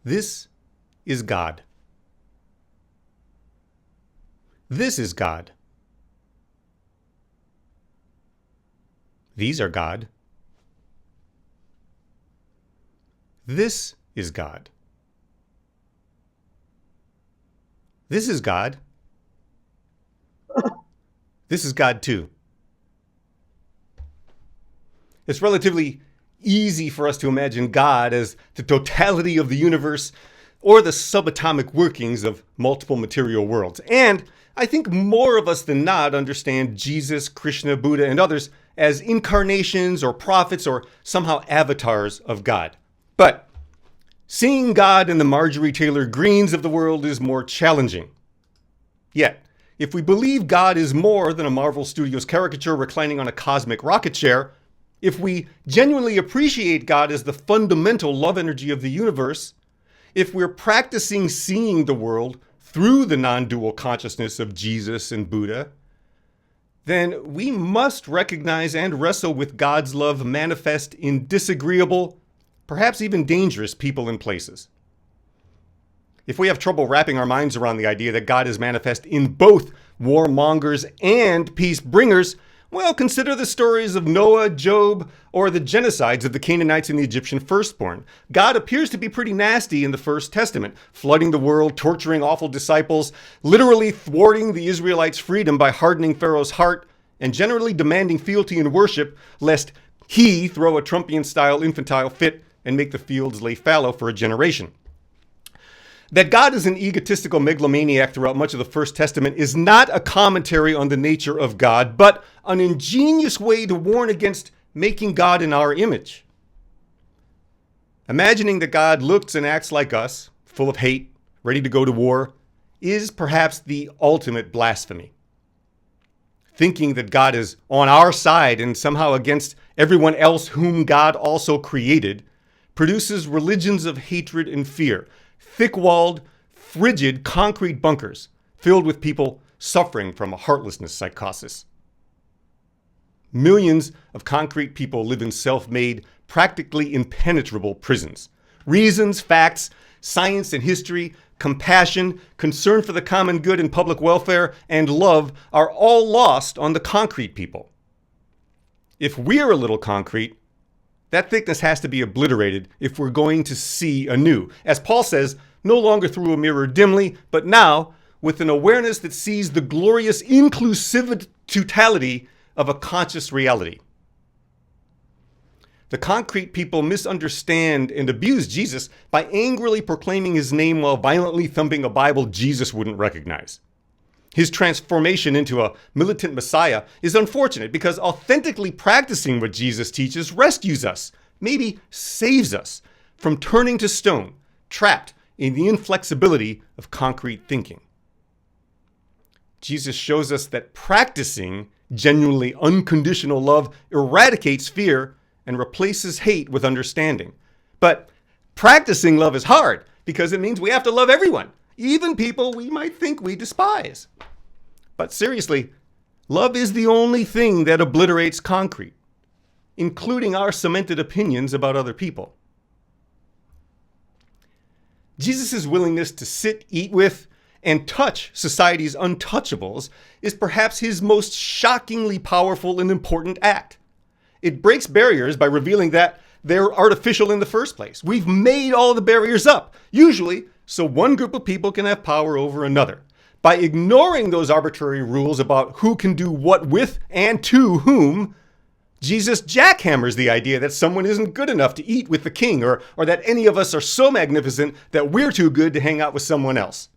This is God. This is God. These are God. This is God. This is God. This is God too. It's relatively easy for us to imagine God as the totality of the universe or the subatomic workings of multiple material worlds. And I think more of us than not understand Jesus, Krishna, Buddha, and others as incarnations or prophets or somehow avatars of God. But seeing God in the Marjorie Taylor Greens of the world is more challenging. Yet, if we believe God is more than a Marvel Studios caricature reclining on a cosmic rocket chair, if we genuinely appreciate God as the fundamental love energy of the universe, if we're practicing seeing the world through the non-dual consciousness of Jesus and Buddha, then we must recognize and wrestle with God's love manifest in disagreeable, perhaps even dangerous people and places. If we have trouble wrapping our minds around the idea that God is manifest in both warmongers and peace bringers, well, consider the stories of Noah, Job, or the genocides of the Canaanites and the Egyptian firstborn. God appears to be pretty nasty in the First Testament, flooding the world, torturing awful disciples, literally thwarting the Israelites' freedom by hardening Pharaoh's heart, and generally demanding fealty and worship, lest he throw a Trumpian-style infantile fit and make the fields lay fallow for a generation. That God is an egotistical megalomaniac throughout much of the First Testament is not a commentary on the nature of God, but an ingenious way to warn against making God in our image. Imagining that God looks and acts like us, full of hate, ready to go to war, is perhaps the ultimate blasphemy. Thinking that God is on our side and somehow against everyone else whom God also created produces religions of hatred and fear, thick-walled, frigid concrete bunkers filled with people suffering from a heartlessness psychosis. Millions of concrete people live in self-made, practically impenetrable prisons. Reasons, facts, science and history, compassion, concern for the common good and public welfare, and love are all lost on the concrete people. If we're a little concrete, that thickness has to be obliterated if we're going to see anew. As Paul says, no longer through a mirror dimly, but now with an awareness that sees the glorious inclusive totality of a conscious reality. The concrete people misunderstand and abuse Jesus by angrily proclaiming his name while violently thumping a Bible Jesus wouldn't recognize. His transformation into a militant Messiah is unfortunate because authentically practicing what Jesus teaches rescues us, maybe saves us, from turning to stone, trapped in the inflexibility of concrete thinking. Jesus shows us that practicing genuinely unconditional love eradicates fear and replaces hate with understanding. But practicing love is hard because it means we have to love everyone, even people we might think we despise. But seriously, love is the only thing that obliterates concrete, including our cemented opinions about other people. Jesus' willingness to sit, eat with, and touch society's untouchables is perhaps his most shockingly powerful and important act. It breaks barriers by revealing that they're artificial in the first place. We've made all the barriers up, usually so one group of people can have power over another. By ignoring those arbitrary rules about who can do what with and to whom, Jesus jackhammers the idea that someone isn't good enough to eat with the king, or that any of us are so magnificent that we're too good to hang out with someone else.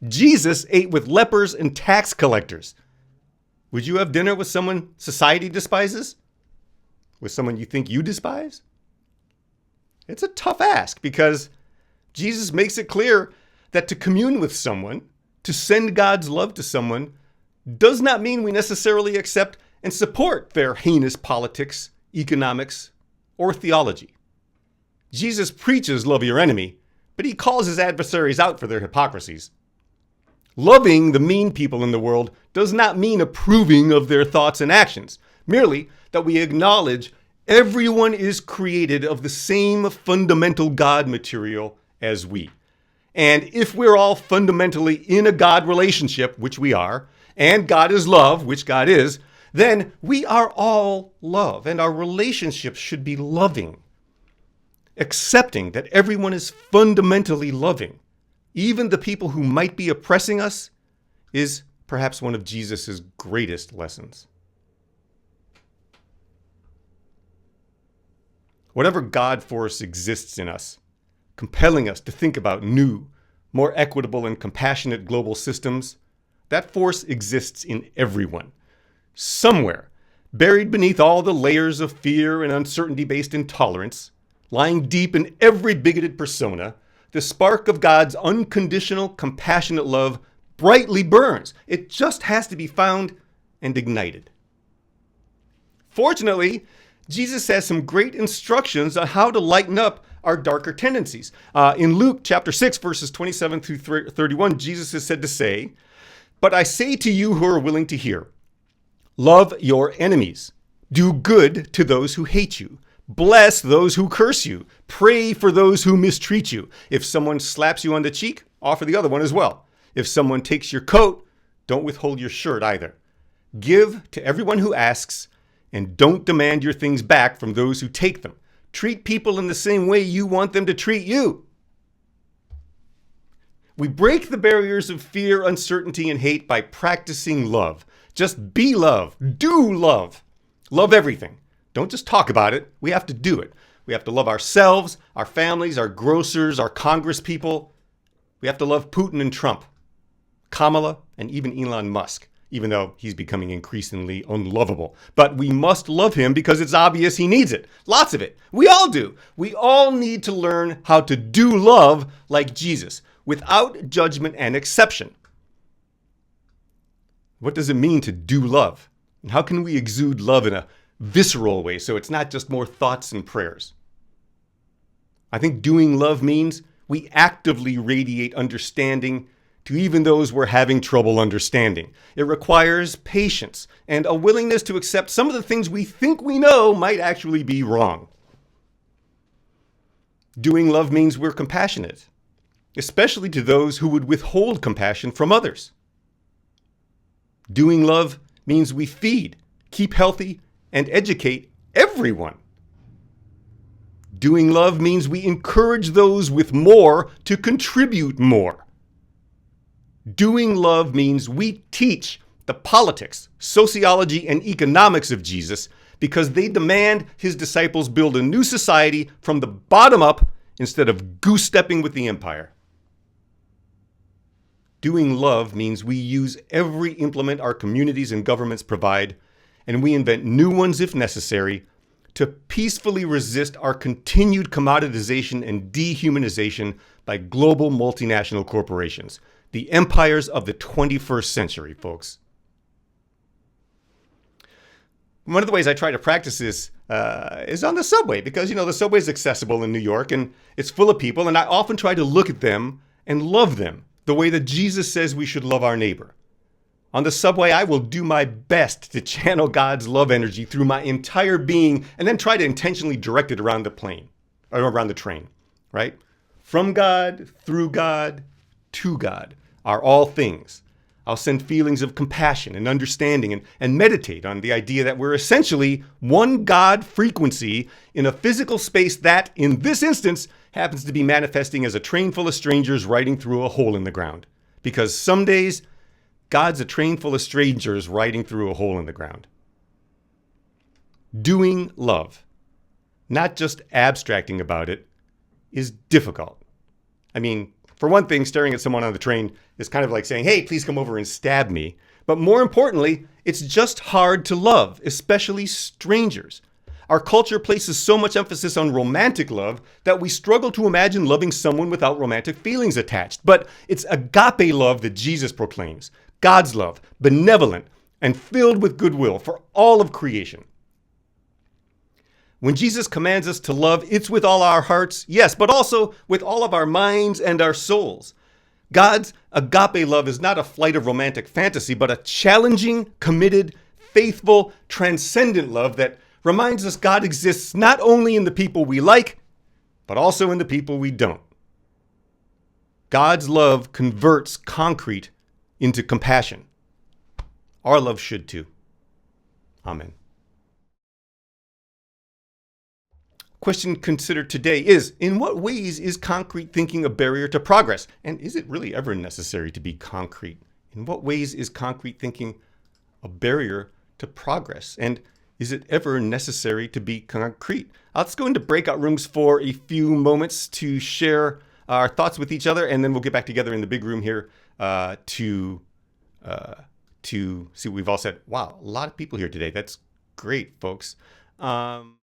Jesus ate with lepers and tax collectors. Would you have dinner with someone society despises? With someone you think you despise? It's a tough ask because Jesus makes it clear that to commune with someone, to send God's love to someone, does not mean we necessarily accept and support their heinous politics, economics, or theology. Jesus preaches love your enemy, but he calls his adversaries out for their hypocrisies. Loving the mean people in the world does not mean approving of their thoughts and actions, merely that we acknowledge everyone is created of the same fundamental God material as we. And if we're all fundamentally in a God relationship, which we are, and God is love, which God is, then we are all love, and our relationships should be loving. Accepting that everyone is fundamentally loving, even the people who might be oppressing us, is perhaps one of Jesus' greatest lessons. Whatever God force exists in us, compelling us to think about new, more equitable and compassionate global systems, that force exists in everyone. Somewhere, buried beneath all the layers of fear and uncertainty-based intolerance, lying deep in every bigoted persona, the spark of God's unconditional, compassionate love brightly burns. It just has to be found and ignited. Fortunately, Jesus has some great instructions on how to lighten up our darker tendencies. In Luke chapter 6, verses 27 through 31, Jesus is said to say, "But I say to you who are willing to hear, love your enemies, do good to those who hate you, bless those who curse you, pray for those who mistreat you. If someone slaps you on the cheek, offer the other one as well. If someone takes your coat, don't withhold your shirt either. Give to everyone who asks, and don't demand your things back from those who take them. Treat people in the same way you want them to treat you." We break the barriers of fear, uncertainty, and hate by practicing love. Just be love. Do love. Love everything. Don't just talk about it. We have to do it. We have to love ourselves, our families, our grocers, our Congress people. We have to love Putin and Trump, Kamala, and even Elon Musk, even though he's becoming increasingly unlovable. But we must love him because it's obvious he needs it. Lots of it. We all do. We all need to learn how to do love like Jesus, without judgment and exception. What does it mean to do love? And how can we exude love in a visceral way so it's not just more thoughts and prayers? I think doing love means we actively radiate understanding to even those we're having trouble understanding. It requires patience and a willingness to accept some of the things we think we know might actually be wrong. Doing love means we're compassionate, especially to those who would withhold compassion from others. Doing love means we feed, keep healthy, and educate everyone. Doing love means we encourage those with more to contribute more. Doing love means we teach the politics, sociology, and economics of Jesus because they demand his disciples build a new society from the bottom up instead of goose-stepping with the empire. Doing love means we use every implement our communities and governments provide, and we invent new ones if necessary, to peacefully resist our continued commoditization and dehumanization by global multinational corporations, the empires of the 21st century, folks. One of the ways I try to practice this is on the subway because, the subway is accessible in New York and it's full of people, and I often try to look at them and love them the way that Jesus says we should love our neighbor. On the subway, I will do my best to channel God's love energy through my entire being and then try to intentionally direct it around the train, right? From God, through God, to God are all things. I'll send feelings of compassion and understanding and meditate on the idea that we're essentially one God frequency in a physical space that, in this instance, happens to be manifesting as a train full of strangers riding through a hole in the ground. Because some days, God's a train full of strangers riding through a hole in the ground. Doing love, not just abstracting about it, is difficult. I mean, for one thing, staring at someone on the train is kind of like saying, "Hey, please come over and stab me." But more importantly, it's just hard to love, especially strangers. Our culture places so much emphasis on romantic love that we struggle to imagine loving someone without romantic feelings attached. But it's agape love that Jesus proclaims. God's love, benevolent and filled with goodwill for all of creation. When Jesus commands us to love, it's with all our hearts, yes, but also with all of our minds and our souls. God's agape love is not a flight of romantic fantasy, but a challenging, committed, faithful, transcendent love that reminds us God exists not only in the people we like, but also in the people we don't. God's love converts concrete into compassion. Our love should too. Amen. Question considered today is, in what ways is concrete thinking a barrier to progress? And is it really ever necessary to be concrete? In what ways is concrete thinking a barrier to progress? And is it ever necessary to be concrete? Let's go into breakout rooms for a few moments to share our thoughts with each other, and then we'll get back together in the big room here to see what we've all said. Wow, a lot of people here today. That's great, folks.